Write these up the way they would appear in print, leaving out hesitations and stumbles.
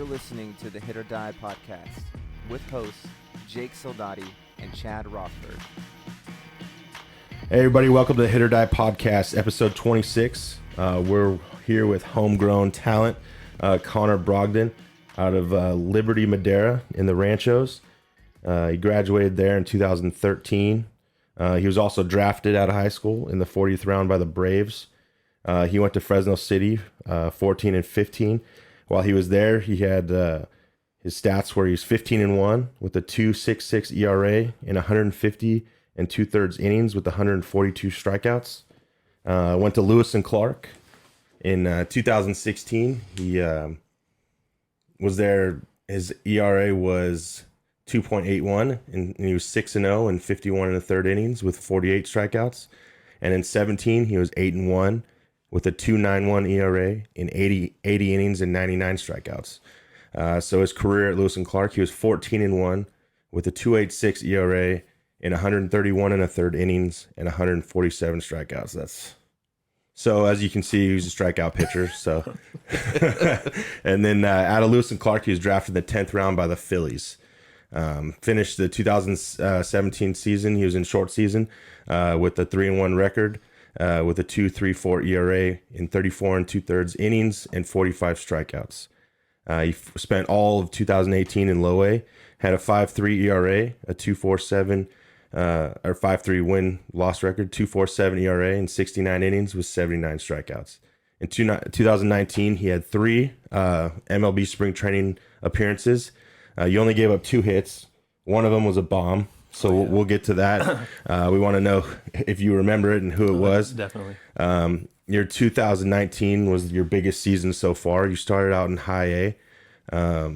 listening to the HIT.OR.DIE podcast with hosts Jake Soldati and Chad Rothberg. Hey everybody, welcome to the HIT.OR.DIE podcast, episode 26. We're here with homegrown talent, Connor Brogdon out of Liberty Madera in the Ranchos. He graduated there in 2013. He was also drafted out of high school in the 40th round by the Braves. He went to Fresno City 14 and 15. While he was there, he had his stats where he was 15-1 with a 2.66 ERA in 150 and 2/3 innings with 142 strikeouts. Went to Lewis-Clark in 2016. He was there. His ERA was 2.81, and he was 6-0 and 51 1/3 innings with 48 strikeouts. And in 17, he was 8-1 with a 2.91 ERA in 80 innings and 99 strikeouts. So his career at Lewis-Clark, he was 14-1 with a 2.86 ERA in 131 1/3 innings and 147 strikeouts. So as you can see, he was a strikeout pitcher. So, and then out of Lewis-Clark, he was drafted in the 10th round by the Phillies. Finished the 2017 season. He was in short season with a 3-1 record, with a 2.34 ERA in 34 2/3 innings and 45 strikeouts. He spent all of 2018 in low A, had a 5.3 ERA, a 2.47 or 5.3 win-loss record, 2.47 ERA in 69 innings with 79 strikeouts. In 2019, he had 3 MLB spring training appearances. You only gave up 2 hits. One of them was a bomb, so we'll get to that. We want to know if you remember it and who it was. Definitely. Your 2019 was your biggest season so far. You started out in high A.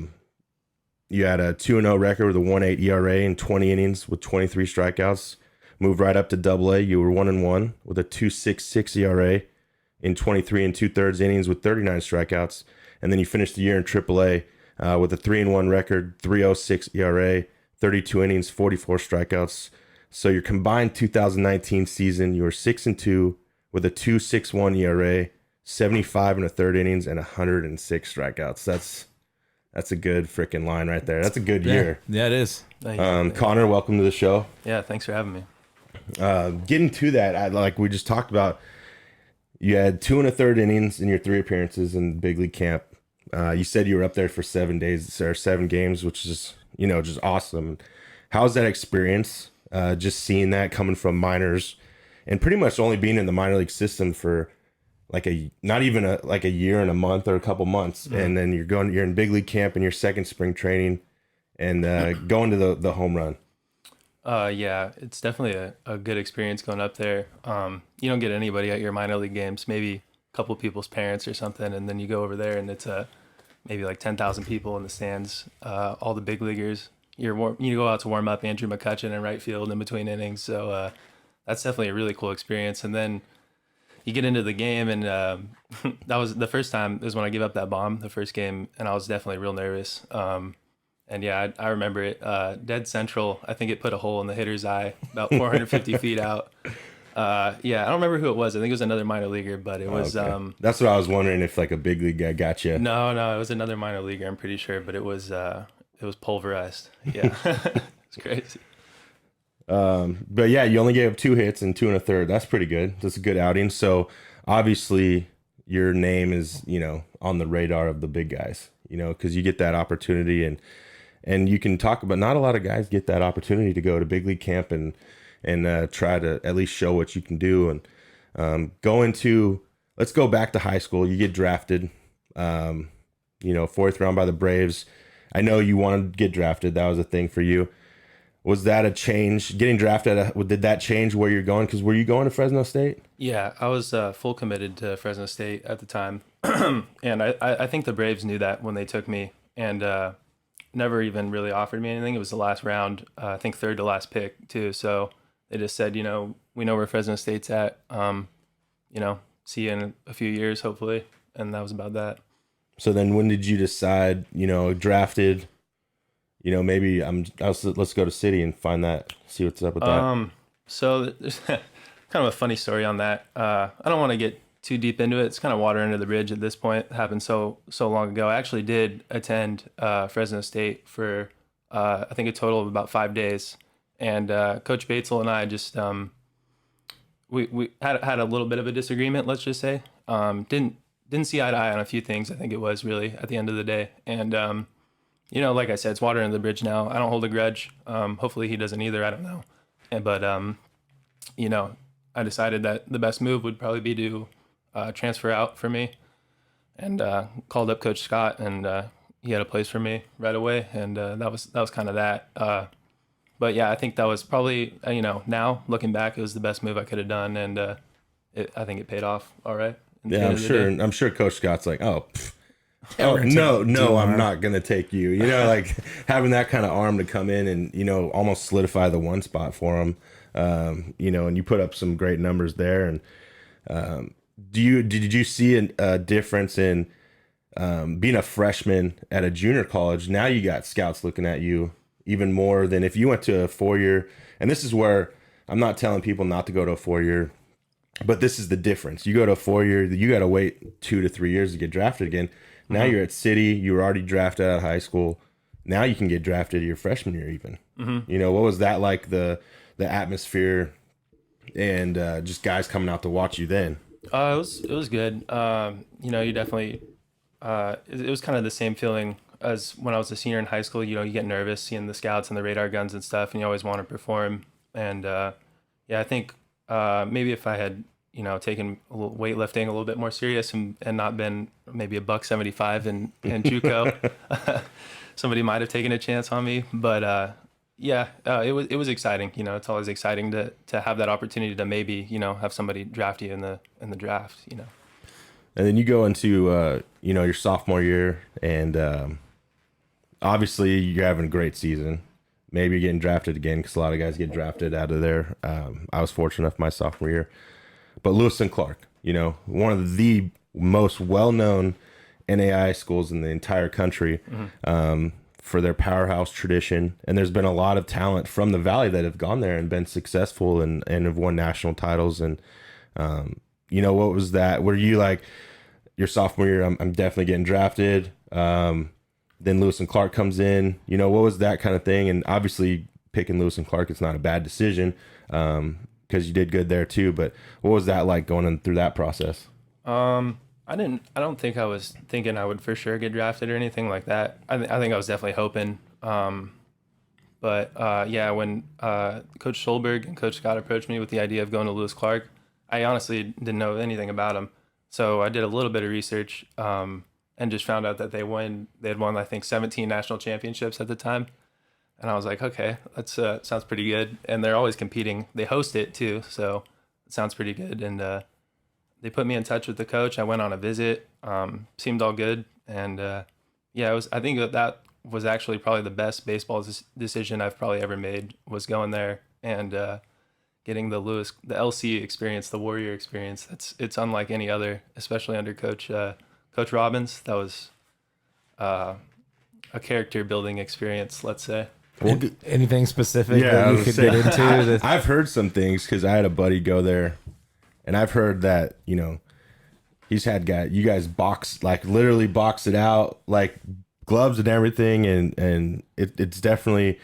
You had a 2-0 record with a 1.8 ERA in 20 innings with 23 strikeouts. Moved right up to Double A. You were 1-1 with a 2.66 ERA in 23 2/3 innings with 39 strikeouts. And then you finished the year in Triple A with a 3-1 record, 3.06 ERA, 32 innings, 44 strikeouts. So your combined 2019 season, you were 6-2 with a 2.61 ERA, 75 1/3 innings, and 106 strikeouts. That's a good freaking line right there. That's a good year. Yeah, it is. Connor, welcome to the show. Yeah, thanks for having me. Getting to that, like we just talked about, you had 2 1/3 innings in your 3 appearances in big league camp. You said you were up there for 7 days or 7 games, which is, just awesome. How's that experience? Just seeing that coming from minors and pretty much only being in the minor league system for not even a year and a month or a couple months. Mm-hmm. And then you're in big league camp in your second spring training and going to the home run. Yeah, it's definitely a good experience going up there. You don't get anybody at your minor league games, maybe a couple people's parents or something. And then you go over there and it's maybe like 10,000 people in the stands, all the big leaguers. You go out to warm up Andrew McCutchen in right field in between innings. So that's definitely a really cool experience. And then you get into the game, and that was the first time is when I gave up that bomb, the first game, and I was definitely real nervous. And yeah, I remember it. Dead central, I think it put a hole in the hitter's eye about 450 feet out. Yeah, I don't remember who it was. I think it was another minor leaguer, but it was... Okay. That's what I was wondering, if like a big league guy got you. No, it was another minor leaguer, I'm pretty sure, but it was pulverized. Yeah, it's crazy. But yeah, you only gave up 2 hits and 2 1/3. That's pretty good. That's a good outing. So obviously your name is, on the radar of the big guys, because you get that opportunity and you can talk about, not a lot of guys get that opportunity to go to big league camp and try to at least show what you can do. And let's go back to high school. You get drafted, 4th round by the Braves. I know you wanted to get drafted. That was a thing for you. Was that a change? Getting drafted, did that change where you're going? Because were you going to Fresno State? Yeah, I was full committed to Fresno State at the time. And I think the Braves knew that when they took me and never even really offered me anything. It was the last round, I think 3rd to last pick too. So they just said, we know where Fresno State's at. See you in a few years, hopefully. And that was about that. So then when did you decide, drafted... maybe let's go to City and find that, see what's up with that. So there's kind of a funny story on that. I don't want to get too deep into it. It's kind of water under the bridge at this point. It happened so long ago. I actually did attend Fresno State for I think a total of about 5 days, and Coach Batesel and I just we had a little bit of a disagreement. Let's just say didn't see eye to eye on a few things. I think it was really at the end of the day, and like I said, it's water under the bridge now. I don't hold a grudge. Hopefully he doesn't either. I don't know, but I decided that the best move would probably be to transfer out for me, and called up Coach Scott, and he had a place for me right away, and that was kind of that. But yeah, I think that was probably now looking back, it was the best move I could have done, and I think it paid off all right. Yeah, I'm sure Coach Scott's like, no, I'm not gonna take you. Like having that kind of arm to come in and almost solidify the one spot for him. And you put up some great numbers there. And did you see a difference in being a freshman at a junior college? Now you got scouts looking at you even more than if you went to a 4-year. And this is where I'm not telling people not to go to a 4-year, but this is the difference. You go to a 4-year, you got to wait 2 to 3 years to get drafted again. Now you're at City. You were already drafted out of high school. Now you can get drafted your freshman year even. What was that like, the atmosphere and just guys coming out to watch you then? It was good. You definitely it was kind of the same feeling as when I was a senior in high school. You get nervous seeing the scouts and the radar guns and stuff, and you always want to perform. And I think maybe if I had taken weightlifting a little bit more serious and not been maybe $175 in JUCO, somebody might have taken a chance on me. But it was exciting. It's always exciting to have that opportunity to maybe have somebody draft you in the draft. And then you go into your sophomore year, and obviously you're having a great season. Maybe you're getting drafted again because a lot of guys get drafted out of there. I was fortunate enough my sophomore year, but Lewis-Clark, one of the most well-known NAIA schools in the entire country. For their powerhouse tradition, and there's been a lot of talent from the Valley that have gone there and been successful and have won national titles. And what was that? Were you like your sophomore year? I'm definitely getting drafted. Then Lewis-Clark comes in. What was that kind of thing? And obviously picking Lewis-Clark, it's not a bad decision because you did good there too. But what was that like going through that process? I don't think I was thinking I would for sure get drafted or anything like that. I think I was definitely hoping. But when Coach Solberg and Coach Scott approached me with the idea of going to Lewis-Clark, I honestly didn't know anything about them. So I did a little bit of research and just found out that they had won, I think, 17 national championships at the time. And I was like, okay, that sounds pretty good. And they're always competing. They host it too, so it sounds pretty good. And they put me in touch with the coach. I went on a visit. Seemed all good, and I think that was actually probably the best baseball decision I've probably ever made. Was going there and getting the LC experience, the Warrior experience. It's unlike any other, especially under Coach Robbins. That was a character building experience, let's say. Well, anything specific that you could get into? I've heard some things because I had a buddy go there. And I've heard that, he's had you guys literally box it out, like gloves and everything. And it's definitely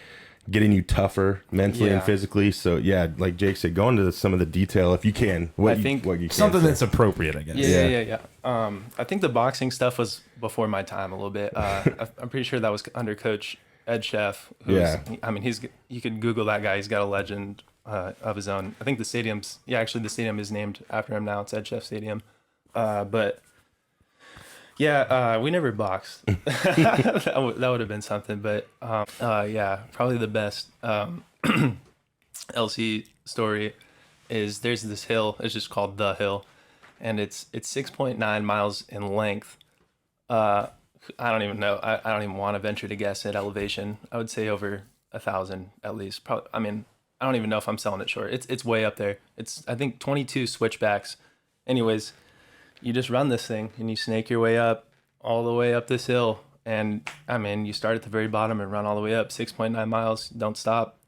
getting you tougher mentally and physically. So yeah, like Jake said, go into some of the detail if you can. What you can something say. That's appropriate, I guess. Yeah. I think the boxing stuff was before my time a little bit. I'm pretty sure that was under Coach Ed Sheff. You could Google that guy. He's got a legend of his own. I think the stadium is named after him now. It's Ed Sheff Stadium. We never boxed. that would have been something. But probably the best LC story is there's this hill. It's just called The Hill, and it's 6.9 miles in length. I don't even know. I don't even want to venture to guess at elevation. I would say over 1,000 at least. Probably. I don't even know if I'm selling it short. It's way up there. It's, I think, 22 switchbacks. Anyways, you just run this thing and you snake your way up all the way up this hill. And you start at the very bottom and run all the way up 6.9 miles. Don't stop.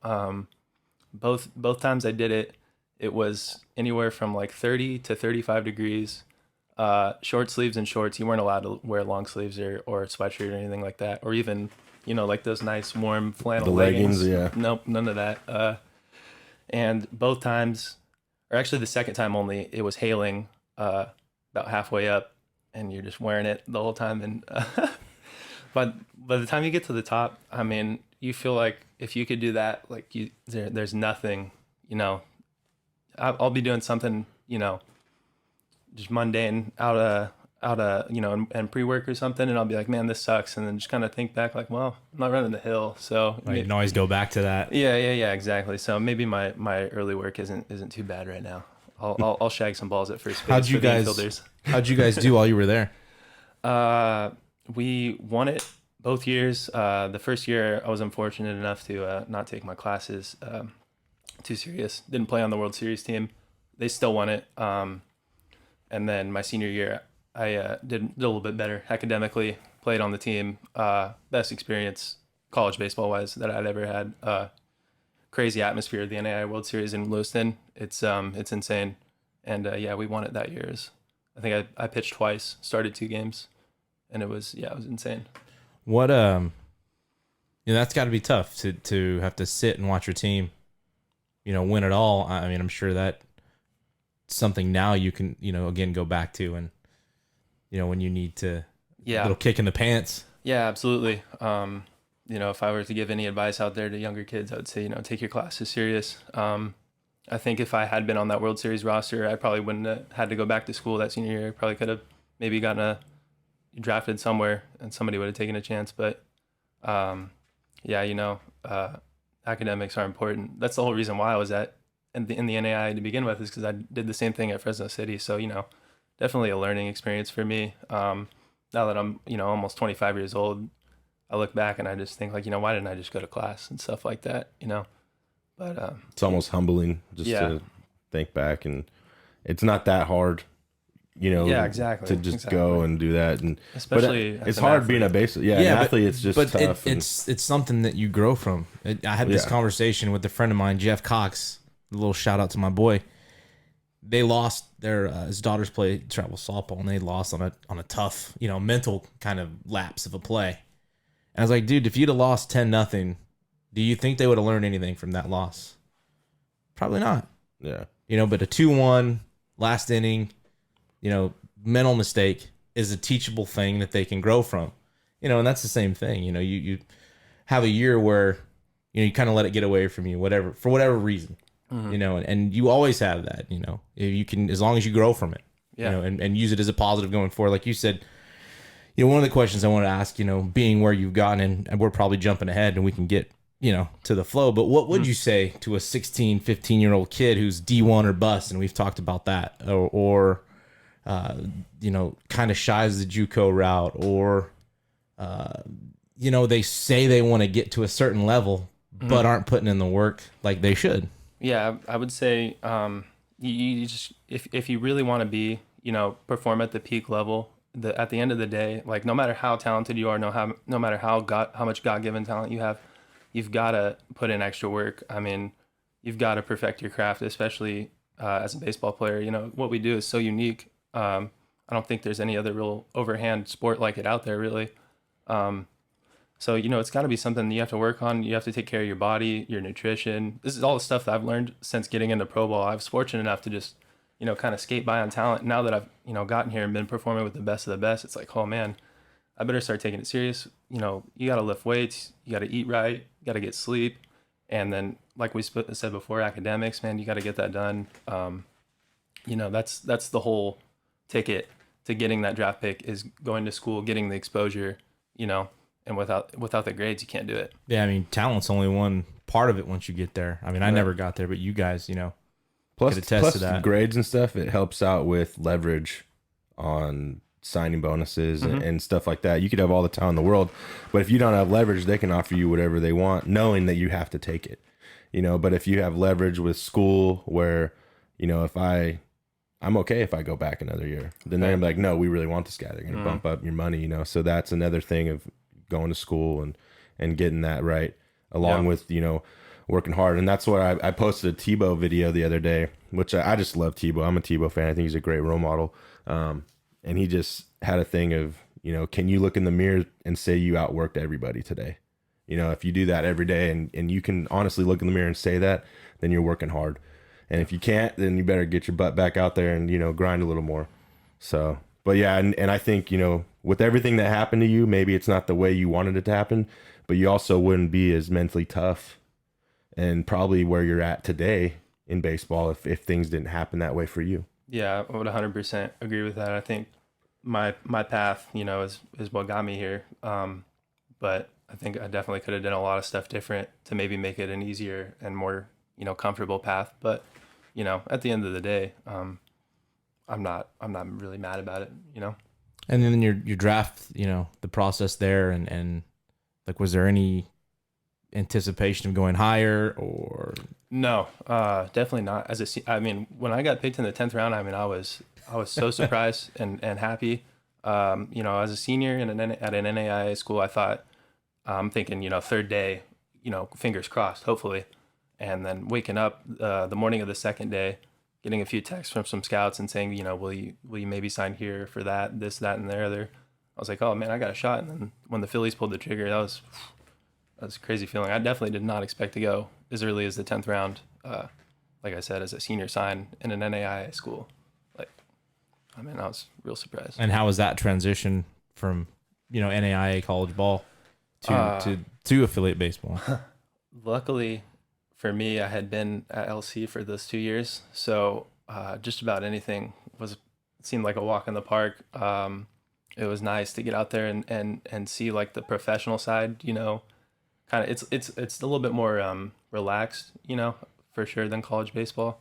Both times I did it, it was anywhere from like 30 to 35 degrees. short sleeves and shorts. You weren't allowed to wear long sleeves or sweatshirt or anything like that, or even, like those nice warm flannel leggings. Yeah. Nope, none of that. And both times, or actually the second time only, it was hailing about halfway up, and you're just wearing it the whole time. And but by the time you get to the top, I mean, you feel like if you could do that, like there's nothing, I'll be doing something, just mundane out and pre-work or something, and I'll be like, man, this sucks, and then just kind of think back like, well, I'm not running the hill, so you can always go back to that. Yeah, exactly. So maybe my early work isn't too bad right now. I'll shag some balls at first base. How'd you guys do while you were there? We won it both years. The first year I was unfortunate enough to not take my classes too serious. Didn't play on the World Series team. They still won it. And then my senior year, I did a little bit better academically, played on the team. Best experience college baseball-wise that I'd ever had. Crazy atmosphere of the NAIA World Series in Lewiston. It's insane. And we won it that year. I think I pitched twice, started 2 games, and it was insane. What that's got to be tough to have to sit and watch your team, win it all. I mean, I'm sure that something now you can, again, go back to, and when you need to, a little kick in the pants. Yeah, absolutely. If I were to give any advice out there to younger kids, I would say, take your classes serious. I think if I had been on that World Series roster, I probably wouldn't have had to go back to school that senior year. I probably could have maybe gotten drafted somewhere and somebody would have taken a chance. But academics are important. That's the whole reason why I was in the NAIA to begin with, is because I did the same thing at Fresno City. So, definitely a learning experience for me. Now that I'm, almost 25 years old, I look back and I just think like, why didn't I just go to class and stuff like that, But it's almost humbling to think back, and it's not that hard, exactly, to just go and do that. And especially it's hard being a base. An athlete. It's just tough. It's something that you grow from. I had this conversation with a friend of mine, Jeff Cox. A little shout out to my boy. They lost his daughters play travel softball, and they lost on a tough, mental kind of lapse of a play. And I was like, dude, if you'd have lost 10-0, do you think they would have learned anything from that loss? Probably not. Yeah. But a 2-1 last inning, mental mistake is a teachable thing that they can grow from. And that's the same thing. You have a year where, you kind of let it get away from you, for whatever reason. Mm-hmm. And you always have that, you can, as long as you grow from it, and use it as a positive going forward. Like you said, one of the questions I want to ask, being where you've gotten, and we're probably jumping ahead and we can get, to the flow, but what would you say to a 16, 15-year-old kid who's D1 or bust? And we've talked about that, or kind of shies the JUCO route, or, they say they want to get to a certain level, but aren't putting in the work like they should. Yeah, I would say you just if you really want to be, perform at the peak level, at the end of the day, like no matter how talented you are, no matter how much God-given talent you have, you've got to put in extra work. I mean, you've got to perfect your craft, especially as a baseball player. What we do is so unique. I don't think there's any other real overhand sport like it out there, really. So, it's got to be something you have to work on. You have to take care of your body, your nutrition. This is all the stuff that I've learned since getting into pro ball. I was fortunate enough to just, kind of skate by on talent. Now that I've, gotten here and been performing with the best of the best, it's like, oh man, I better start taking it serious. You got to lift weights, you got to eat right, you got to get sleep. And then, like we said before, academics, man, you got to get that done. That's the whole ticket to getting that draft pick, is going to school, getting the exposure, and without the grades, you can't do it. Yeah, I mean, talent's only one part of it once you get there. I mean, I never got there, but you guys, plus could attest to that. Grades and stuff, it helps out with leverage on signing bonuses and stuff like that. You could have all the talent in the world, but if you don't have leverage, they can offer you whatever they want, knowing that you have to take it. But if you have leverage with school, where, if I'm okay if I go back another year, then they're like, no, we really want this guy. They're going to bump up your money, So that's another thing of going to school and getting that right, along with, working hard. And that's what I posted a Tebow video the other day, which I just love Tebow. I'm a Tebow fan. I think he's a great role model. and he just had a thing of, can you look in the mirror and say you outworked everybody today? If you do that every day and you can honestly look in the mirror and say that, then you're working hard. And if you can't, then you better get your butt back out there and, grind a little more. So, but yeah, and I think, with everything that happened to you, maybe it's not the way you wanted it to happen, but you also wouldn't be as mentally tough and probably where you're at today in baseball if things didn't happen that way for you. Yeah, I would 100% agree with that. I think my path, is what got me here. But I think I definitely could have done a lot of stuff different to maybe make it an easier and more, comfortable path. But, at the end of the day, I'm not really mad about it, And then your draft, the process there and like, was there any anticipation of going higher or? No, definitely not. When I got picked in the 10th round, I was so surprised and happy. As a senior at an NAIA school, I thought, I'm thinking, third day, fingers crossed, hopefully. And then waking up the morning of the second day, getting a few texts from some scouts and saying, will you maybe sign here for that, this, that, and the other. I was like, oh man, I got a shot. And then when the Phillies pulled the trigger, that was a crazy feeling. I definitely did not expect to go as early as the 10th round. Like I said, as a senior sign in an NAIA school. I was real surprised. And how was that transition from, NAIA college ball to affiliate baseball? Luckily for me, I had been at LC for those 2 years. So just about anything seemed like a walk in the park. It was nice to get out there and see like the professional side, kind of it's a little bit more relaxed, for sure than college baseball,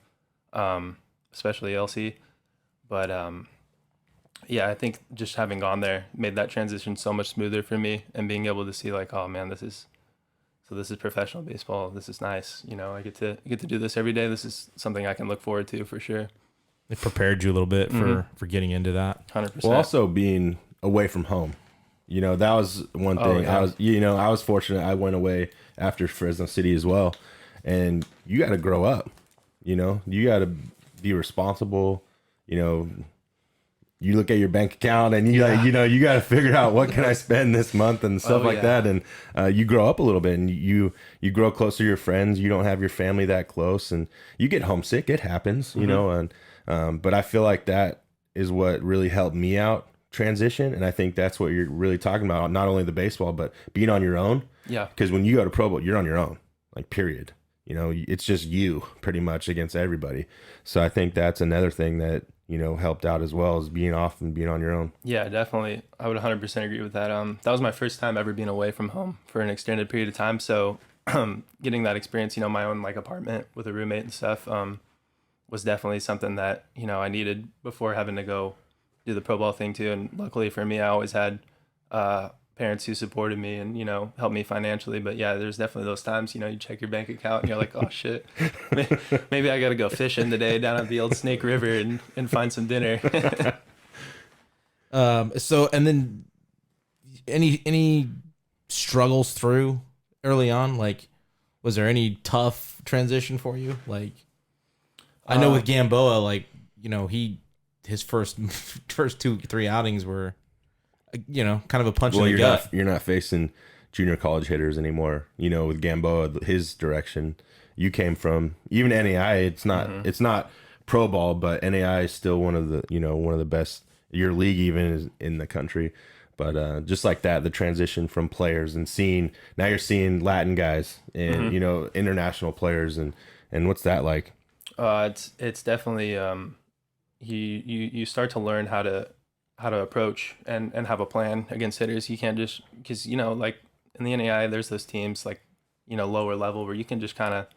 especially LC. But I think just having gone there made that transition so much smoother for me, and being able to see like, oh man, this is professional baseball. This is nice. I get to do this every day. This is something I can look forward to for sure. It prepared you a little bit for getting into that. 100%. Well, also being away from home, that was one thing. Oh, yeah. I was fortunate. I went away after Fresno City as well, and you got to grow up. You got to be responsible. You look at your bank account and you got to figure out what can I spend this month and stuff like that. And you grow up a little bit and you grow closer to your friends. You don't have your family that close and you get homesick. It happens, but I feel like that is what really helped me out transition. And I think that's what you're really talking about. Not only the baseball, but being on your own. Yeah. Because when you go to pro ball, you're on your own, like period. It's just you pretty much against everybody. So I think that's another thing that, helped out as well, as being off and being on your own. Yeah, definitely. I would 100% agree with that. That was my first time ever being away from home for an extended period of time. So getting that experience, my own like apartment with a roommate and stuff, was definitely something that, I needed before having to go do the pro ball thing too. And luckily for me, I always had, parents who supported me and, helped me financially. But yeah, there's definitely those times, you check your bank account and you're like, oh shit, maybe I got to go fishing today down at the old Snake River and find some dinner. So, and then any struggles through early on? Like, was there any tough transition for you? Like, I know with Gamboa, like, his first 2-3 outings were, kind of a punch in the gut. You're not facing junior college hitters anymore. With Gamboa, his direction, you came from even NAI. It's not pro ball, but NAI is still one of the best. Your league even is in the country. But just like that, the transition from players and now you're seeing Latin guys and international players and what's that like? It's definitely you start to learn how to approach and have a plan against hitters. You can't just, because like in the NAI there's those teams like lower level where you can just kind of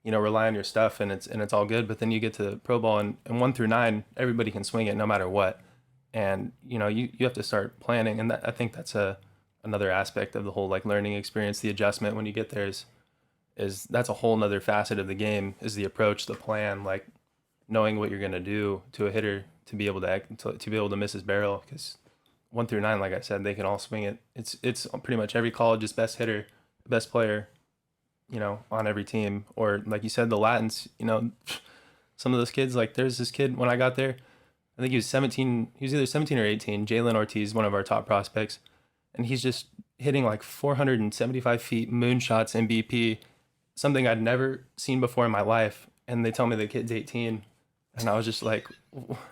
rely on your stuff and it's all good, but then you get to pro ball and 1 through 9 everybody can swing it no matter what, and you have to start planning, and I think that's another aspect of the whole like learning experience. The adjustment when you get there is that's a whole nother facet of the game, is the approach, the plan, like knowing what you're going to do to a hitter to be able to miss his barrel, because 1 through 9, like I said, they can all swing it. It's pretty much every college's best hitter, best player, on every team. Or like you said, the Latins, some of those kids, like there's this kid when I got there, I think he was 17. He was either 17 or 18. Jalen Ortiz, one of our top prospects, and he's just hitting like 475 feet moonshots in BP, something I'd never seen before in my life. And they tell me the kid's 18, and I was just like,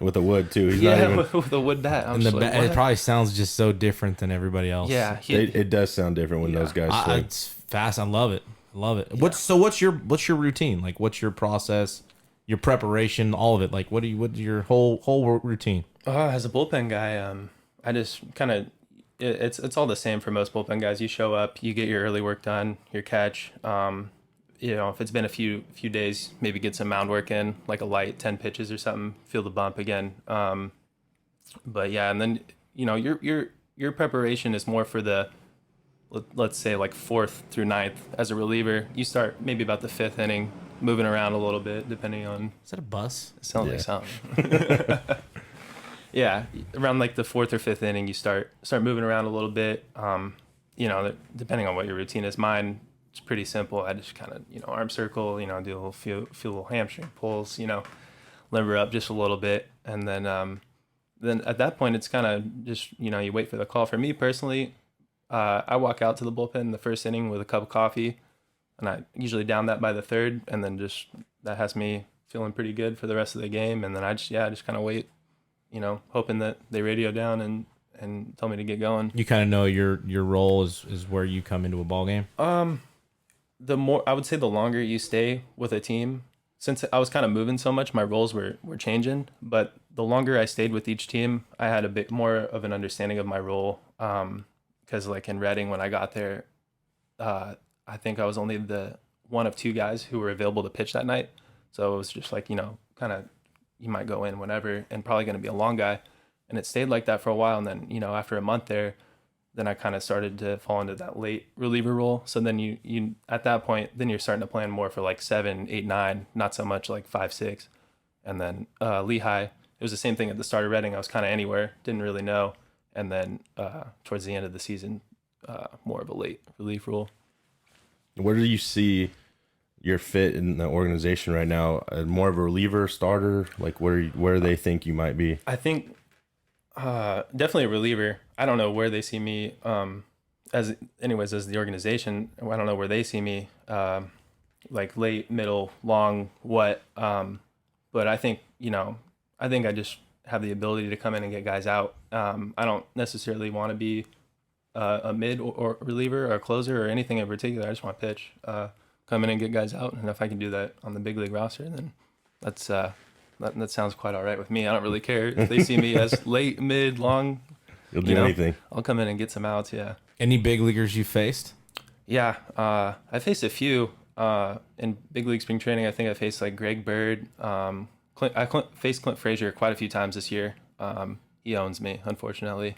with a wood too. He's yeah, not even... with a wood bat. And it probably sounds just so different than everybody else. Yeah, it does sound different when those guys swing. It's fast. I love it. Yeah. What's your routine? Like, what's your process, your preparation, all of it? Like, what's your whole routine? As a bullpen guy, I just kind of, it's all the same for most bullpen guys. You show up, you get your early work done, your catch. If it's been a few days, maybe get some mound work in, like a light 10 pitches or something, feel the bump again. But yeah, and then, your preparation is more for the, let's say like 4th through 9th as a reliever. You start maybe about the 5th inning, moving around a little bit, depending on. Is that a bus? It sounds like something. Yeah, around like the 4th or 5th inning, you start moving around a little bit. Depending on what your routine is. Mine, it's pretty simple. I just kind of, arm circle, do a little feel a little hamstring pulls, limber up just a little bit, and then at that point it's kind of just you wait for the call. For me personally, I walk out to the bullpen in the 1st inning with a cup of coffee, and I usually down that by the 3rd, and then just that has me feeling pretty good for the rest of the game, and then I just kind of wait, hoping that they radio down and tell me to get going. You kind of know your role is where you come into a ball game. I would say the longer you stay with a team, since I was kind of moving so much, my roles were changing, but the longer I stayed with each team, I had a bit more of an understanding of my role. Because like in Reading, when I got there, I think I was only the one of 2 guys who were available to pitch that night. So it was just like, kind of, you might go in whenever, and probably going to be a long guy. And it stayed like that for a while. And then, after a month there, then I kind of started to fall into that late reliever role. So then you at that point, then you're starting to plan more for like 7, 8, 9, not so much like 5, 6. And then Lehigh, it was the same thing at the start of Reading. I was kind of anywhere, didn't really know. And then towards the end of the season, more of a late relief role. Where do you see your fit in the organization right now? More of a reliever, starter? Like where do they think you might be? I think definitely a reliever. I don't know where they see me as the organization. I don't know where they see me, like late, middle, long, what. But I think I just have the ability to come in and get guys out. I don't necessarily want to be a mid or reliever or a closer or anything in particular. I just want to pitch, come in and get guys out. And if I can do that on the big league roster, then that sounds quite all right with me. I don't really care if they see me as late, mid, long. You'll do anything. I'll come in and get some outs, yeah. Any big leaguers you faced? Yeah, I faced a few in big league spring training. I think I faced like Greg Bird. I faced Clint Frazier quite a few times this year. He owns me, unfortunately.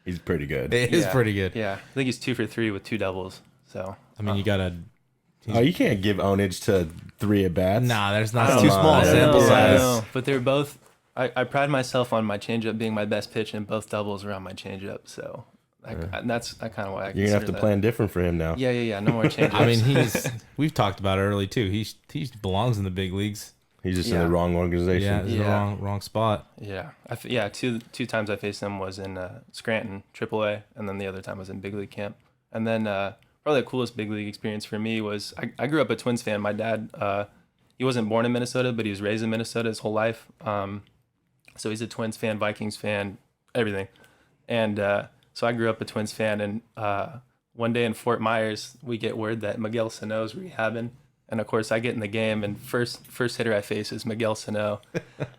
He's pretty good. It is pretty good. Yeah, I think he's 2 for 3 with 2 doubles. So I mean, you gotta. You can't give ownage to 3 at bats. Nah, there's not. It's too small sample size. I know, but they're both. I pride myself on my changeup being my best pitch, and both doubles around my changeup. So that's kind of why I. You're gonna have to plan different for him now. Yeah. No more changeups. I mean, we've talked about it early too. He belongs in the big leagues. He's just in the wrong organization. Yeah, he's in the wrong spot. Yeah. Two times I faced him was in Scranton AAA, and then the other time was in big league camp. And then probably the coolest big league experience for me was I grew up a Twins fan. My dad, he wasn't born in Minnesota, but he was raised in Minnesota his whole life. So he's a Twins fan, Vikings fan, everything. And so I grew up a Twins fan, and one day in Fort Myers, we get word that Miguel Sano's rehabbing. And of course, I get in the game, and first hitter I face is Miguel Sano,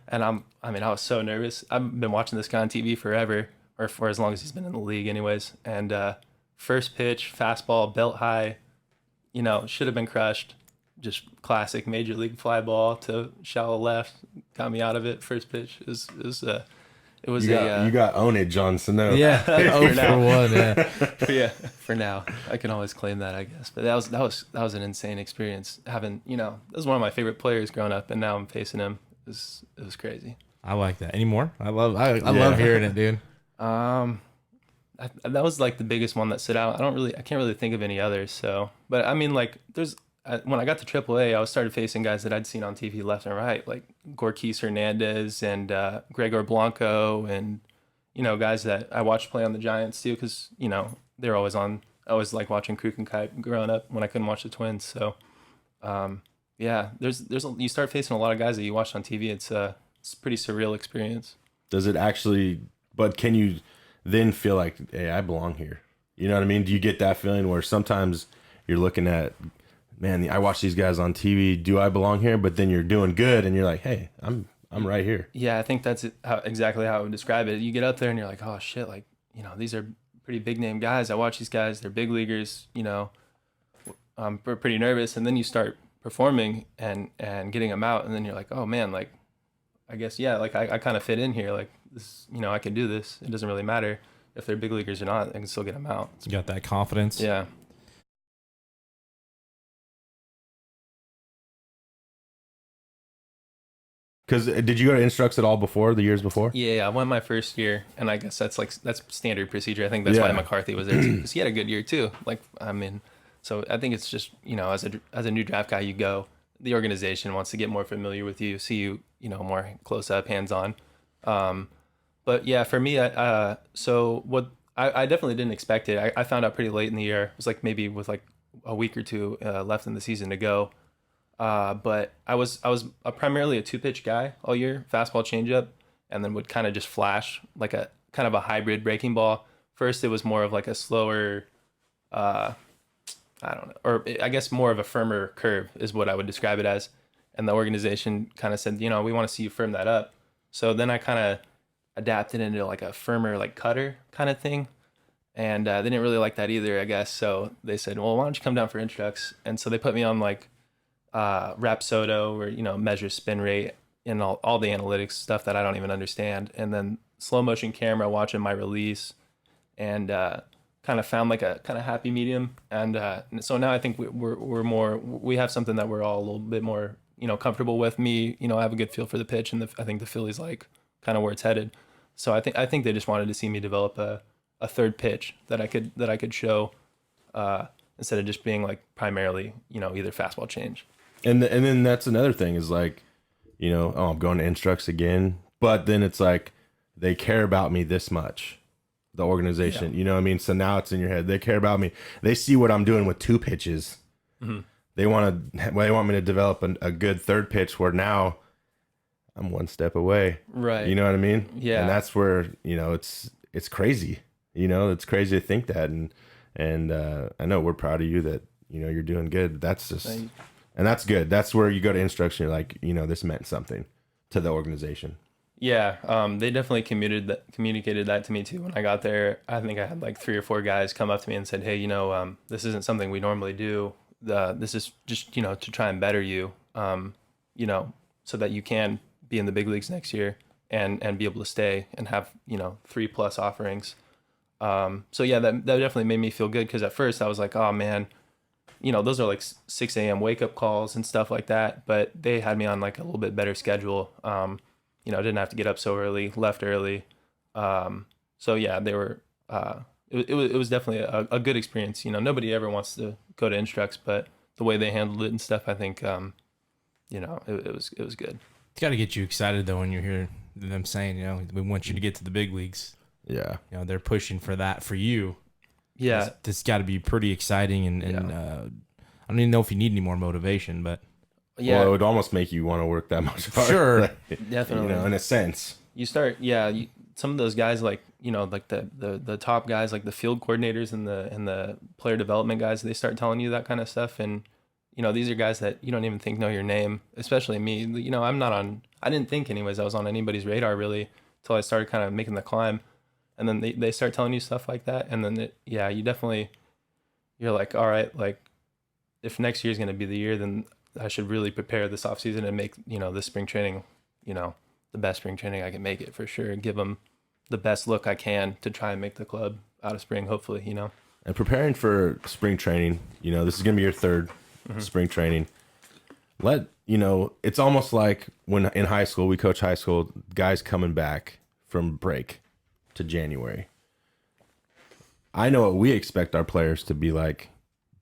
and I was so nervous. I've been watching this guy on TV forever, or for as long as he's been in the league, anyways. And first pitch, fastball, belt high, should have been crushed. Just classic major league fly ball to shallow left, got me out of it. First pitch it was you got ownage on Sano. Yeah, for 1. Yeah. Yeah, for now. I can always claim that, I guess. But that was an insane experience. Having, that was one of my favorite players growing up, and now I'm facing him. It was crazy. I like that. Any more? I love hearing it, dude. That was like the biggest one that stood out. I can't really think of any others. So, but I mean, like, there's when I got to AAA, I started facing guys that I'd seen on TV left and right, like Gorkis Hernandez and Gregor Blanco, and guys that I watched play on the Giants too, because they're always on. I always like watching Kruk and Kite growing up when I couldn't watch the Twins. So yeah, you start facing a lot of guys that you watched on TV. It's a pretty surreal experience. Does it actually? But can you then feel like, hey, I belong here? You know what I mean? Do you get that feeling where sometimes you're looking at, man, I watch these guys on TV. Do I belong here? But then you're doing good, and you're like, hey, I'm right here. Yeah, I think that's exactly how I would describe it. You get up there and you're like, oh shit, like these are pretty big name guys. I watch these guys; they're big leaguers. I'm pretty nervous, and then you start performing and getting them out, and then you're like, oh man, like I guess yeah, like I kind of fit in here. Like this, I can do this. It doesn't really matter if they're big leaguers or not. I can still get them out. You got that confidence. Yeah. Because did you go to instructs at all before, the years before? Yeah, I went my first year, and I guess that's standard procedure. I think that's why McCarthy was there too, because he had a good year too. Like so I think it's just as a new draft guy, you go. The organization wants to get more familiar with you, see you more close up, hands on. But yeah, for me, so what I definitely didn't expect it. I found out pretty late in the year. It was like maybe with like a week or two left in the season to go. But I was primarily a 2-pitch guy all year, fastball, changeup, and then would kind of just flash like a kind of a hybrid breaking ball. First, it was more of like a slower, I don't know, or I guess more of a firmer curve is what I would describe it as. And the organization kind of said, we want to see you firm that up. So then I kind of adapted into like a firmer like cutter kind of thing. And they didn't really like that either, I guess. So they said, well, why don't you come down for instructs? And so they put me on like Rapsodo, where measures spin rate and all the analytics stuff that I don't even understand, and then slow motion camera watching my release, and kind of found like a kind of happy medium, and so now I think we have something that we're all a little bit more comfortable with. Me, I have a good feel for the pitch, and I think the Phillies like kind of where it's headed. So I think they just wanted to see me develop a third pitch that I could show instead of just being like primarily either fastball change. And then that's another thing is like, I'm going to instructs again. But then it's like they care about me this much, the organization. Yeah. You know what I mean? So now it's in your head. They care about me. They see what I'm doing with 2 pitches. Mm-hmm. They want me to develop a good third pitch where now I'm 1 step away. Right. You know what I mean? Yeah. And that's where, it's crazy. It's crazy to think that. And I know we're proud of you that, you're doing good. That's just... And that's good. That's where you go to instruction. You're like, this meant something to the organization. Yeah, they definitely communicated that to me too. When I got there, I think I had like 3 or 4 guys come up to me and said, "Hey, this isn't something we normally do. This is just to try and better you, so that you can be in the big leagues next year and be able to stay and have 3+ offerings." So yeah, that definitely made me feel good, because at first I was like, "Oh man." Those are like 6 a.m. wake up calls and stuff like that. But they had me on like a little bit better schedule. I didn't have to get up so early, left early. So yeah, they were. It was definitely a good experience. Nobody ever wants to go to instructs, but the way they handled it and stuff, I think, it was good. It's got to get you excited though when you hear them saying, we want you to get to the big leagues. Yeah. They're pushing for that for you. Yeah, this got to be pretty exciting, and I don't even know if you need any more motivation, but yeah, it would almost make you want to work that much harder. Sure, definitely. In a sense, you start. Yeah, some of those guys like like the top guys, like the field coordinators and the player development guys, they start telling you that kind of stuff, and these are guys that you don't even think know your name, especially me. I'm not on. I didn't think anyways I was on anybody's radar really until I started kind of making the climb. And then they start telling you stuff like that. And then, you're like, all right, like if next year is going to be the year, then I should really prepare this offseason and make, this spring training, the best spring training I can make it for sure. And give them the best look I can to try and make the club out of spring, hopefully, And preparing for spring training, this is going to be your 3rd spring training. It's almost like when in high school, we coach high school, guys coming back from break to January. I know what we expect our players to be like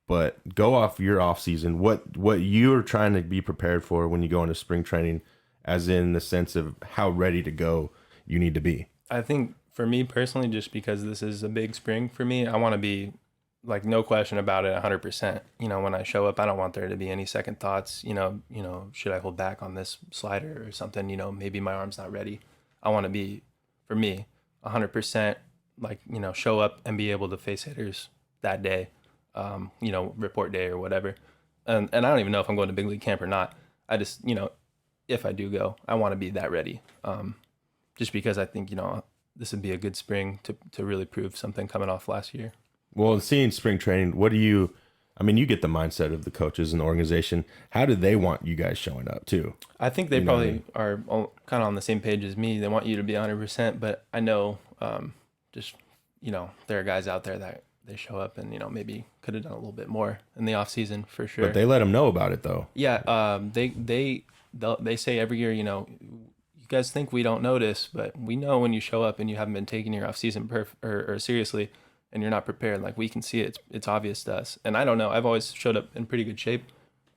but go off your off season. What you're trying to be prepared for when you go into spring training, as in the sense of how ready to go you need to be. I think for me personally, just because this is a big spring for me, I want to be like no question about it 100%. You know, when I show up, I don't want there to be any second thoughts, you know, should I hold back on this slider or something, you know, maybe my arm's not ready. I want to be, for me, 100% like, you know, show up and be able to face hitters that day, you know, report day or whatever. And I don't even know if I'm going to big league camp or not. I just, you know, if I do go, I want to be that ready. Just because I think, you know, this would be a good spring to really prove something coming off last year. Well, seeing spring training, you get the mindset of the coaches and the organization. How do they want you guys showing up too? I think they probably are kind of on the same page as me. They want you to be 100%, but I know just, you know, there are guys out there that they show up and, you know, maybe could have done a little bit more in the off season for sure. But they let them know about it though. Yeah. They say every year, you know, you guys think we don't notice, but we know when you show up and you haven't been taking your off season or seriously, and you're not prepared. Like, we can see it. It's obvious to us. And I don't know. I've always showed up in pretty good shape.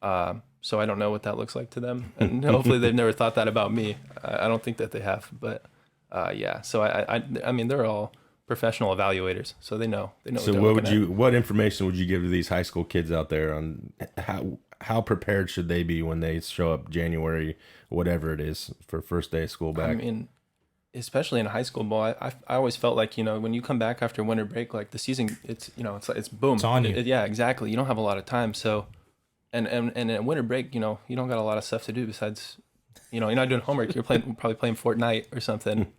So I don't know what that looks like to them. And hopefully they've never thought that about me. I don't think that they have. But yeah. So I mean, they're all professional evaluators, so they know. So what information would you give to these high school kids out there on how prepared should they be when they show up January, whatever it is, for first day of school back? I mean, especially in high school ball, I always felt like, you know, when you come back after winter break, like the season, it's, you know, it's boom. It's on you. Yeah, exactly. You don't have a lot of time. So, and at winter break, you know, you don't got a lot of stuff to do besides, you know, you're not doing homework. You're probably playing Fortnite or something.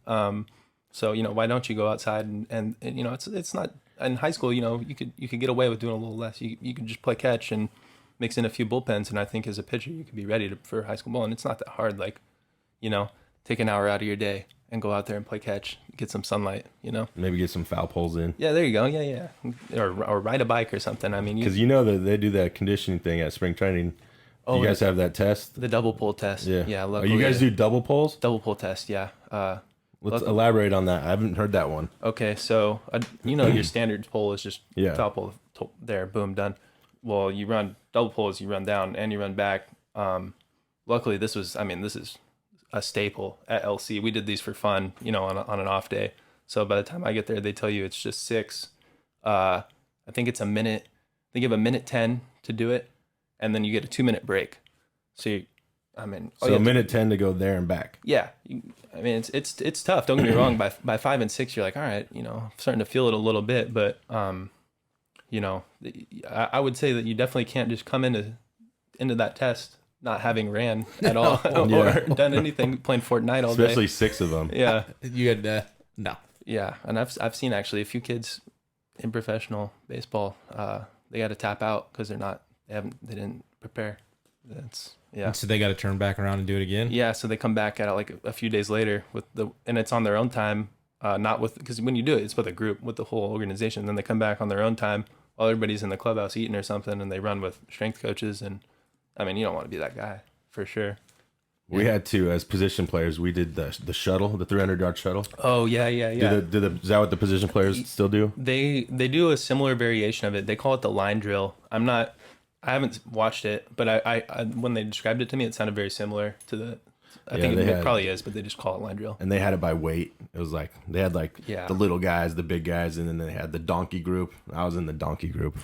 So, you know, why don't you go outside and you know, it's not in high school, you know, you could get away with doing a little less. You can just play catch and mix in a few bullpens. And I think as a pitcher, you could be ready for high school ball. And it's not that hard. Like, you know, take an hour out of your day and go out there and play catch, get some sunlight, you know? Maybe get some foul poles in. Yeah, there you go. Yeah. Or ride a bike or something. I mean, because you know that they do that conditioning thing at spring training. Oh, you guys have that test? The double pull test. Yeah. Luckily, you guys do double pulls? Double pull test, yeah. Let's elaborate on that. I haven't heard that one. Okay, so you know your standard pull is just foul pull there, boom, done. Well, you run double pulls, you run down and you run back. Luckily, this is a staple at LC. We did these for fun, you know, on an off day. So by the time I get there, they tell you it's just 6. I think it's a minute. They give a minute 10 to do it, and then you get a 2-minute break. So a minute 10 to go there and back. Yeah, I mean it's tough. Don't get me wrong. By 5 and 6, you're like, all right, you know, I'm starting to feel it a little bit, but you know, I would say that you definitely can't just come into that test not having ran at all or done anything, playing Fortnite all day. Especially 6 of them. Yeah. You had no. Yeah, and I've seen actually a few kids in professional baseball. They got to tap out because they didn't prepare. Yeah. So they got to turn back around and do it again. Yeah. So they come back at it like a few days later and it's on their own time, because when you do it, it's with a group, with the whole organization. Then they come back on their own time while everybody's in the clubhouse eating or something, and they run with strength coaches. And I mean, you don't want to be that guy for sure. We had to, as position players, we did the shuttle, the 300-yard shuttle. Oh, yeah. Is that what the position players still do? They do a similar variation of it. They call it the line drill. I haven't watched it, but I when they described it to me, it sounded very similar to the. I think it probably is, but they just call it line drill. And they had it by weight. It was like they had the little guys, the big guys, and then they had the donkey group. I was in the donkey group.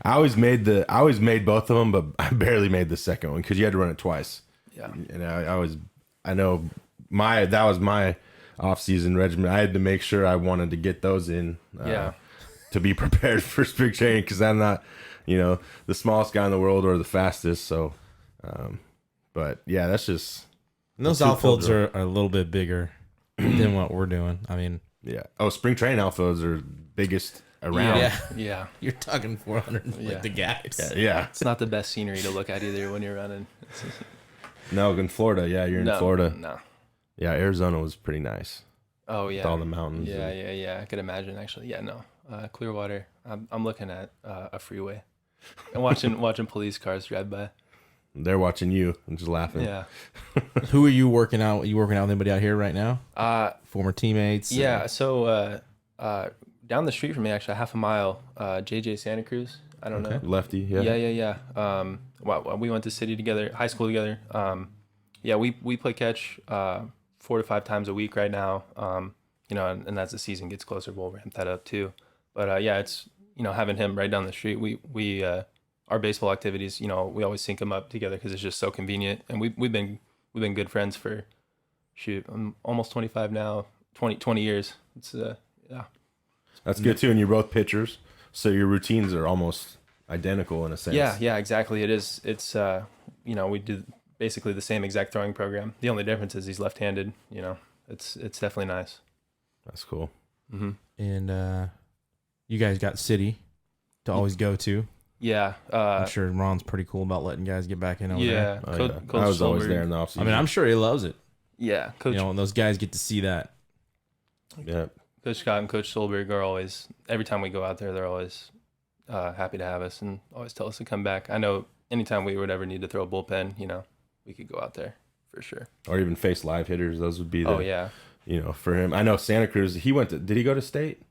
I always made both of them, but I barely made the second one because you had to run it twice. Yeah, and that was my off-season regimen. I had to make sure I wanted to get those in. To be prepared for spring training, because I'm not, you know, the smallest guy in the world or the fastest. So, but yeah, that's just. And those outfields are a little bit bigger than what we're doing. I mean, yeah. Oh, spring training outfields are biggest around. Yeah. You're talking 400 with the guys. Yeah. It's not the best scenery to look at either when you're running. No, in Florida. Yeah, you're in Florida. No. Yeah, Arizona was pretty nice. Oh yeah. With all the mountains. Yeah. I could imagine actually. Yeah, no. Clearwater. I'm looking at a freeway and watching police cars drive by. They're watching you and just laughing. Yeah. Who are you working out? Are you working out with anybody out here right now? Former teammates? Yeah. So down the street from me, actually, half a mile, JJ Santa Cruz. I don't know. Lefty, yeah. Yeah. Well, we went to city together, high school together. Yeah, we play catch 4 to 5 times a week right now. You know, and as the season gets closer, we'll ramp that up too. But yeah, it's, you know, having him right down the street. We our baseball activities, you know, we always sync them up together because it's just so convenient. And we've been good friends for I'm almost 25 now, 20 years. It's yeah. That's good too. And you're both pitchers, so your routines are almost identical in a sense. Yeah, exactly. It is. It's you know, we do basically the same exact throwing program. The only difference is he's left-handed. You know, it's definitely nice. That's cool. Mm-hmm. And you guys got city to always go to. Yeah. I'm sure Ron's pretty cool about letting guys get back in over there. Oh, yeah. I was always there in the offseason. I mean, I'm sure he loves it. Yeah, Coach. You know, when those guys get to see that. Yeah. Coach Scott and Coach Solberg are always, every time we go out there, they're always happy to have us and always tell us to come back. I know anytime we would ever need to throw a bullpen, you know, we could go out there for sure. Or even face live hitters. Those would be the, yeah. You know, for him. I know Santa Cruz, did he go to state?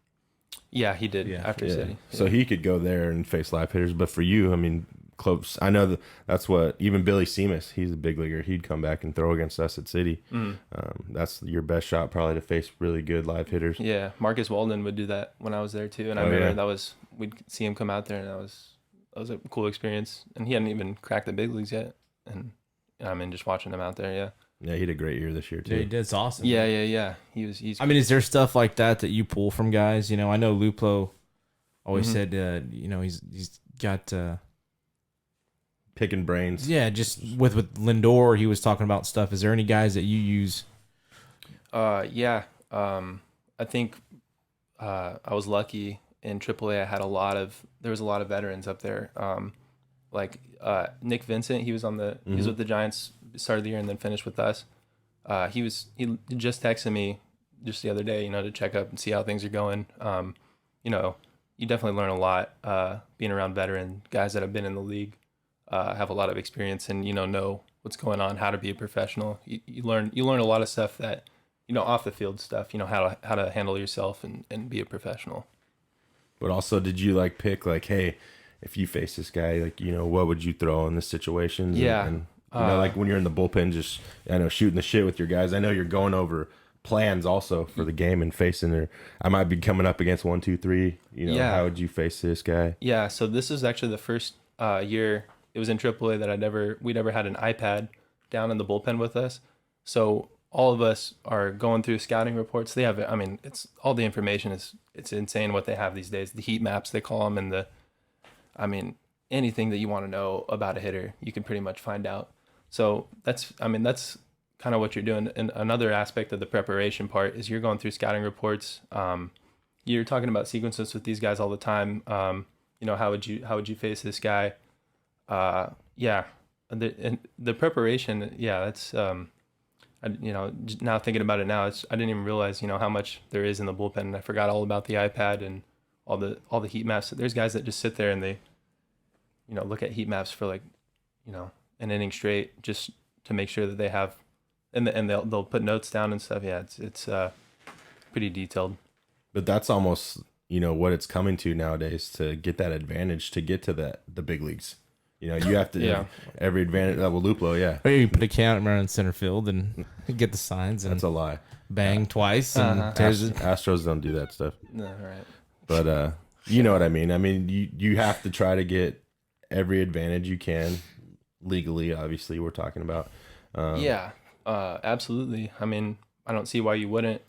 Yeah, he did after city. Yeah. So he could go there and face live hitters. But for you, I mean, close. I know that's what even Billy Seamus, he's a big leaguer. He'd come back and throw against us at City. That's your best shot probably to face really good live hitters. Yeah, Marcus Walden would do that when I was there too, and I remember we'd see him come out there, and that was a cool experience. And he hadn't even cracked the big leagues yet, and I mean, just watching him out there, yeah. Yeah, he had a great year this year too. Yeah, he did. It's awesome. Yeah. He's. I mean, is there stuff like that you pull from guys? You know, I know Luplo always said, you know, he's got picking brains. Yeah, just with Lindor, he was talking about stuff. Is there any guys that you use? Yeah. I think I was lucky in AAA. There was a lot of veterans up there. Like Nick Vincent, he was he was with the Giants, started the year and then finished with us. He just texted me just the other day, you know, to check up and see how things are going. You know, you definitely learn a lot being around veteran guys that have been in the league, have a lot of experience, and you know what's going on, how to be a professional. You learn a lot of stuff that, you know, off the field stuff. You know, how to handle yourself and be a professional. But also, did you like pick like, hey, if you face this guy, like, you know, what would you throw in this situation? Yeah. And you know, like when you're in the bullpen, just, I know, shooting the shit with your guys. I know you're going over plans also for the game and facing there. I might be coming up against 1, 2, 3. You know, how would you face this guy? Yeah. So this is actually the first year it was in AAA that we'd ever had an iPad down in the bullpen with us. So all of us are going through scouting reports. They have, I mean, it's all the information it's insane what they have these days. The heat maps, they call them, and anything that you want to know about a hitter, you can pretty much find out. So that's kind of what you're doing. And another aspect of the preparation part is you're going through scouting reports. You're talking about sequences with these guys all the time. You know, how would you face this guy? Yeah. The preparation, yeah, that's, you know, now thinking about it now, I didn't even realize, you know, how much there is in the bullpen. And I forgot all about the iPad and all the heat maps. There's guys that just sit there and they, you know, look at heat maps for like, you know, an inning straight just to make sure that they have, and they'll put notes down and stuff. Yeah, it's pretty detailed. But that's almost, you know, what it's coming to nowadays to get that advantage to get to the big leagues. You know, you have to every advantage. Well, Luplo, yeah. Or you put a camera in center field and get the signs. And that's a lie. Bang twice. And Astros don't do that stuff. No, right. But you know what I mean. I mean, you have to try to get every advantage you can legally. Obviously, we're talking about. Absolutely. I mean, I don't see why you wouldn't.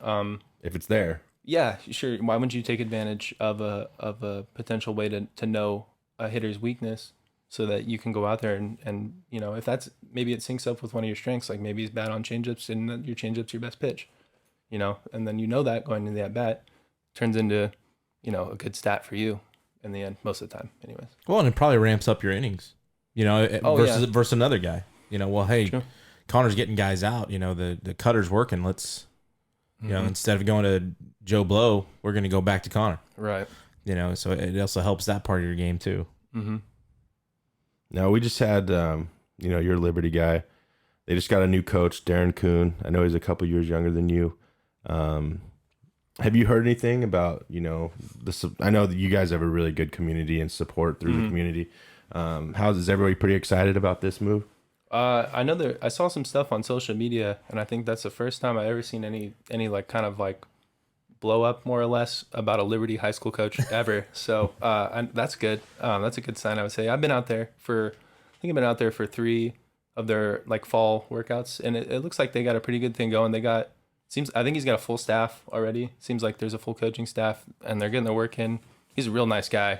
If it's there. Yeah, sure. Why wouldn't you take advantage of a potential way to know a hitter's weakness so that you can go out there and you know, if that's, maybe it syncs up with one of your strengths, like maybe he's bad on changeups and your changeup's your best pitch, you know, and then you know that going into the at bat turns into, you know, a good stat for you in the end, most of the time, anyways. Well, and it probably ramps up your innings, you know, versus another guy. You know, well, hey, True. Connor's getting guys out. You know, the cutter's working. Let's, you know, instead of going to Joe Blow, we're going to go back to Connor. Right. You know, so it also helps that part of your game too. Mm-hmm. Now, we just had, you know, your Liberty guy. They just got a new coach, Darren Kuhn. I know he's a couple years younger than you. Have you heard anything about, this? I know that you guys have a really good community and support through the community. Is everybody pretty excited about this move? I know I saw some stuff on social media, and I think that's the first time I ever seen any like kind of like blow up more or less about a Liberty high school coach ever. So that's good. That's a good sign, I would say. I've been out there for 3 of their like fall workouts, and it looks like they got a pretty good thing going. I think he's got a full staff already. Seems like there's a full coaching staff, and they're getting their work in. He's a real nice guy.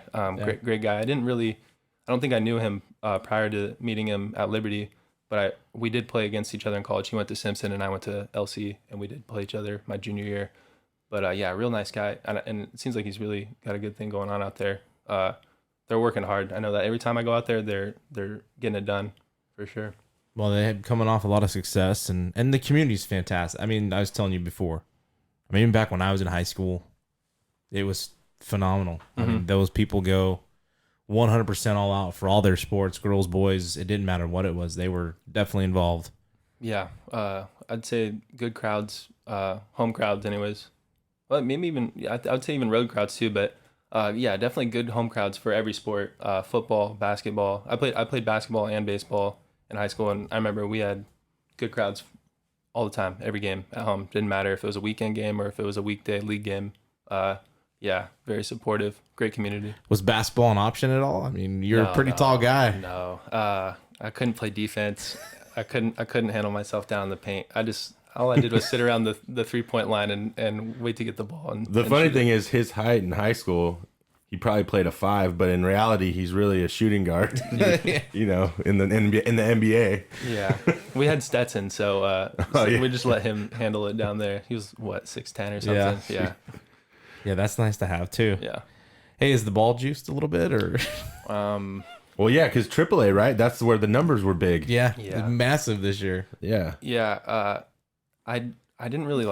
Great guy. I don't think I knew him prior to meeting him at Liberty, but we did play against each other in college. He went to Simpson and I went to LC, and we did play each other my junior year. But yeah, real nice guy, and it seems like he's really got a good thing going on out there. They're working hard. I know that every time I go out there, they're getting it done for sure. Well, they had coming off a lot of success, and the community's fantastic. I mean, I was telling you before. I mean, even back when I was in high school, it was phenomenal. I mean, those people go 100% all out for all their sports, girls, boys. It didn't matter what it was. They were definitely involved. Yeah, I'd say good crowds, home crowds, anyways. Well, maybe even I would say even road crowds too. But yeah, definitely good home crowds for every sport. Football, basketball. I played basketball and baseball in high school, and I remember we had good crowds all the time, every game at home. Didn't matter if it was a weekend game or if it was a weekday league game. Yeah, very supportive, great community. Was basketball an option at all? I mean, you're a pretty tall guy. No, I couldn't play defense. I couldn't handle myself down in the paint. All I did was sit around the 3-point line and wait to get the ball. The funny thing is, his height in high school, he probably played a 5, but in reality, he's really a shooting guard. In the NBA. Yeah, we had Stetson, so we just let him handle it down there. He was 6'10" or something. Yeah. Yeah, that's nice to have too. Yeah. Hey, is the ball juiced a little bit or? Well, yeah, because AAA, right? That's where the numbers were big. Yeah. Massive this year. Yeah. Yeah. I didn't really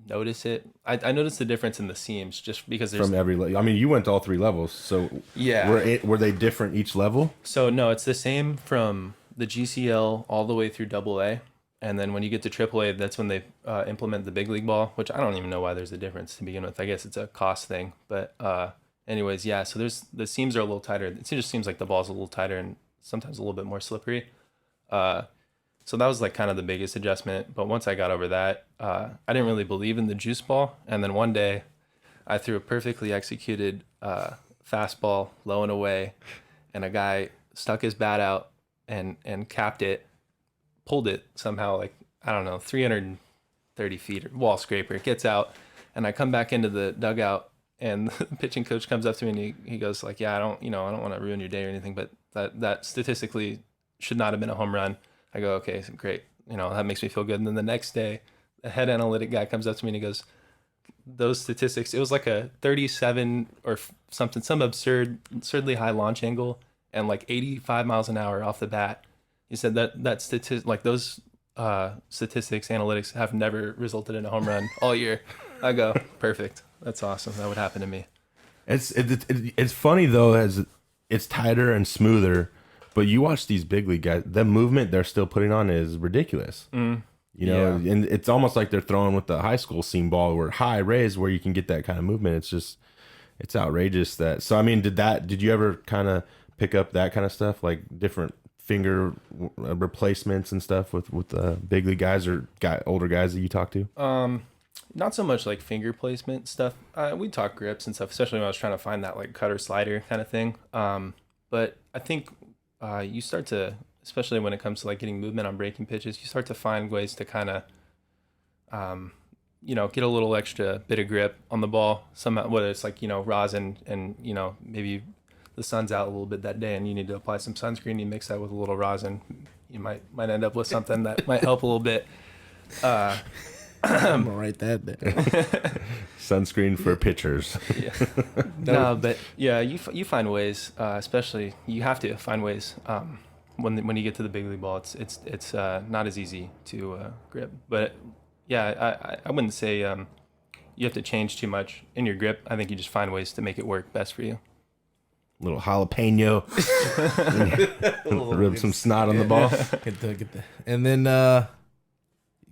notice it. I noticed the difference in the seams just because there's from every level. I mean, you went to all 3 levels, so yeah. Were they different each level? So no, it's the same from the GCL all the way through AA. And then when you get to AAA, that's when they implement the big league ball, which I don't even know why there's a difference to begin with. I guess it's a cost thing. But anyways, yeah, so the seams are a little tighter. It just seems like the ball's a little tighter and sometimes a little bit more slippery. So that was kind of the biggest adjustment. But once I got over that, I didn't really believe in the juice ball. And then one day I threw a perfectly executed fastball low and away, and a guy stuck his bat out and capped it. Pulled it somehow 330 feet, or wall scraper. It gets out, and I come back into the dugout, and the pitching coach comes up to me and he goes yeah, I don't want to ruin your day or anything, but that statistically should not have been a home run. I go, okay, great. That makes me feel good. And then the next day, the head analytic guy comes up to me and he goes, those statistics, it was like a 37 or something, some absurdly high launch angle and 85 miles an hour off the bat. He said that those statistics analytics have never resulted in a home run all year. I go, perfect. That's awesome. That would happen to me. It's funny though, as it's tighter and smoother, but you watch these big league guys, the movement they're still putting on is ridiculous. And it's almost like they're throwing with the high school seam ball where high raise where you can get that kind of movement. It's outrageous that. So I mean, did you ever kind of pick up that kind of stuff, like different finger replacements and stuff with big league guys or older guys that you talk to? Not so much finger placement stuff. We talk grips and stuff, especially when I was trying to find that cutter slider kind of thing. But I think you start to, especially when it comes to getting movement on breaking pitches, you start to find ways to kind of, get a little extra bit of grip on the ball. Somehow, whether it's rosin and maybe the sun's out a little bit that day and you need to apply some sunscreen, you mix that with a little rosin, you might end up with something that might help a little bit. I'm gonna write that down. Sunscreen for pitchers. Yeah. No, but yeah, you find ways, especially you have to find ways when you get to the big league ball. It's not as easy to grip, but yeah, I wouldn't say you have to change too much in your grip. I think you just find ways to make it work best for you. Little jalapeno, rub some snot on the ball. Get the. And then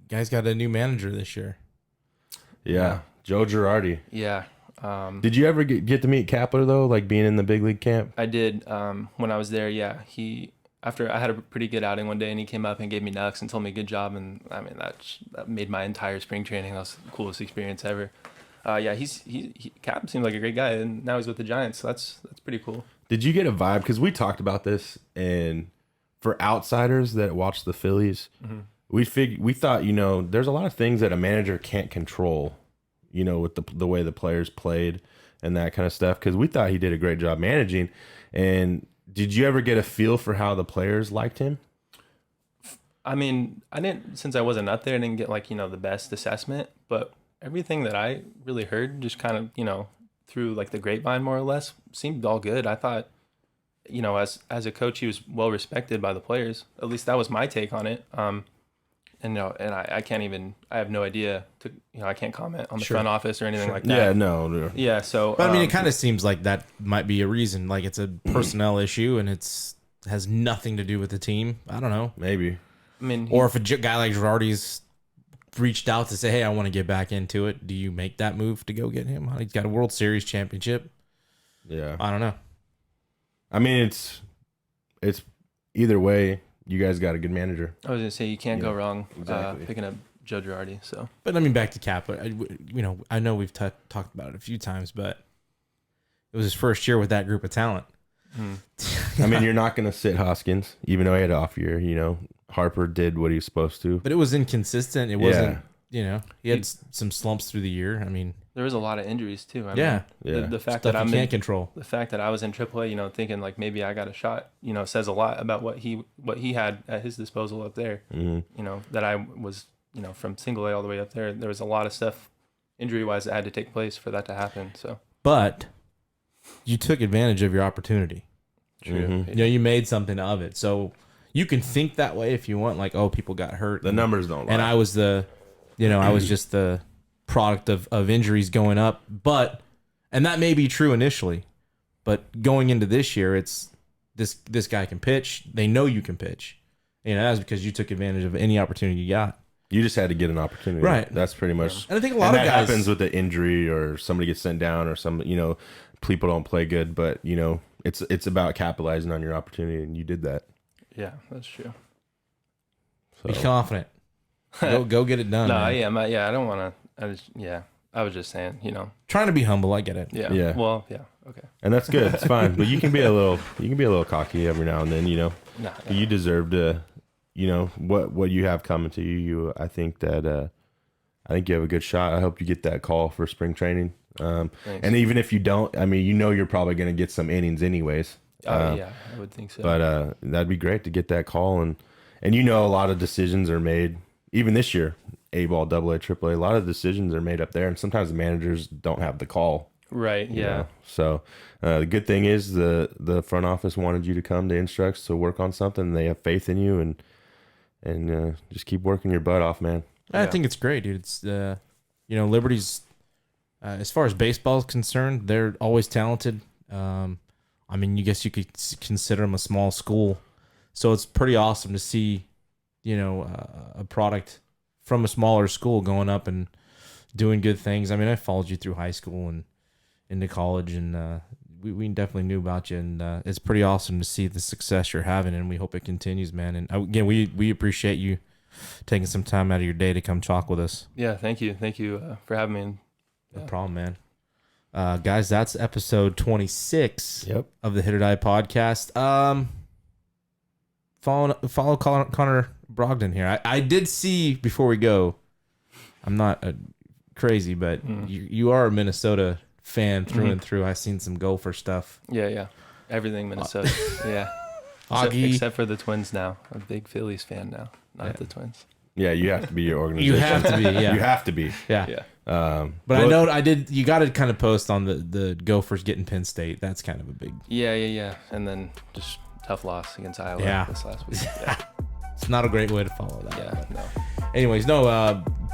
guys got a new manager this year. Yeah. Joe Girardi. Yeah. Did you ever get to meet Kapler though, like being in the big league camp? I did. When I was there, yeah. After I had a pretty good outing one day, and he came up and gave me knucks and told me good job, and I mean that made my entire spring training. That was the coolest experience ever. Yeah, Cap seemed like a great guy, and now he's with the Giants, so that's pretty cool. Did you get a vibe? Because we talked about this, and for outsiders that watch the Phillies, we thought, there's a lot of things that a manager can't control, with the way the players played and that kind of stuff. Because we thought he did a great job managing. And did you ever get a feel for how the players liked him? I mean, I didn't, since I wasn't up there, I didn't get the best assessment, but everything that I really heard, just kind of, through like the grapevine more or less, seemed all good. I thought, as a coach, he was well respected by the players. At least that was my take on it. And I can't even, I have no idea I can't comment on the front office or anything like that. Yeah, no. Yeah, so. But I mean, it kind of seems like that might be a reason. Like it's a personnel issue and has nothing to do with the team. I don't know. Maybe. I mean, or if a guy like Girardi's reached out to say, hey, I want to get back into it, do you make that move to go get him? He's got a World Series championship. Yeah. I don't know. I mean, it's either way, you guys got a good manager. I was going to say, you can't go wrong exactly. picking up Joe Girardi. So. But I mean, back to Cap. I know we've talked about it a few times, but it was his first year with that group of talent. I mean, you're not going to sit Hoskins, even though he had an off year. Harper did what he was supposed to. But it was inconsistent. It wasn't, he had some slumps through the year. I mean, there was a lot of injuries too. I mean, the fact stuff that you can't control. The fact that I was in AAA, thinking like maybe I got a shot, says a lot about what he had at his disposal up there. That I was, from single A all the way up there. There was a lot of stuff injury wise that had to take place for that to happen. So, but you took advantage of your opportunity. True. You made something of it. So you can think that way if you want, like, oh, people got hurt. The numbers don't lie. And I was I was just the product of injuries going up. And that may be true initially, but going into this year, it's this guy can pitch. They know you can pitch. That's because you took advantage of any opportunity you got. You just had to get an opportunity. Right. That's pretty much. And I think a lot of that guys happens with the injury or somebody gets sent down or some, people don't play good, but it's about capitalizing on your opportunity, and you did that. Yeah, that's true. So. Be confident. Go get it done. No, man. I don't want to. I was just saying, trying to be humble. I get it. Yeah. Well, yeah. Okay. And that's good. It's fine, but you can be a little cocky every now and then. No. You deserve to. What you have coming to you. I think that. I think you have a good shot. I hope you get that call for spring training. And even if you don't, I mean, you're probably going to get some innings anyways. Yeah, I would think so. But that'd be great to get that call, and a lot of decisions are made. Even this year, A-ball, AA, AAA, a lot of decisions are made up there, and sometimes the managers don't have the call. Right. Yeah. So the good thing is the front office wanted you to come to Instructs to work on something. They have faith in you, and just keep working your butt off, man. I think it's great, dude. It's Liberty's as far as baseball is concerned, they're always talented. I mean, you guess you could consider them a small school, so it's pretty awesome to see, a product from a smaller school going up and doing good things. I mean, I followed you through high school and into college, and we definitely knew about you, and it's pretty awesome to see the success you're having, and we hope it continues, man. And again, we appreciate you taking some time out of your day to come talk with us. Yeah, thank you for having me. No problem, man. Guys, that's episode 26 Yep. of the Hit.OR.DIE podcast. Follow Connor Brogdon here. I did see, before we go, I'm not crazy, but you are a Minnesota fan through and through. I've seen some Gopher stuff. Yeah. Everything Minnesota. Yeah. Except for the Twins now. I'm a big Phillies fan now, not the Twins. Yeah, you have to be your organization. You have to be, yeah. You have to be. Yeah. But I know you got to kind of post on the Gophers getting Penn State. That's kind of a big. Yeah. And then just tough loss against Iowa this last week. Yeah. It's not a great way to follow that. Yeah, no. Anyways,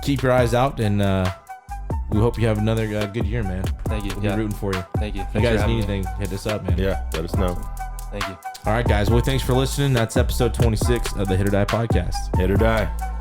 keep your eyes out, and we hope you have another good year, man. Thank you. We'll be rooting for you. Thank you. If you guys need anything, hit us up, man. Yeah, let us know. Thank you. All right, guys. Well, thanks for listening. That's episode 26 of the Hit.OR.DIE podcast. Hit or die.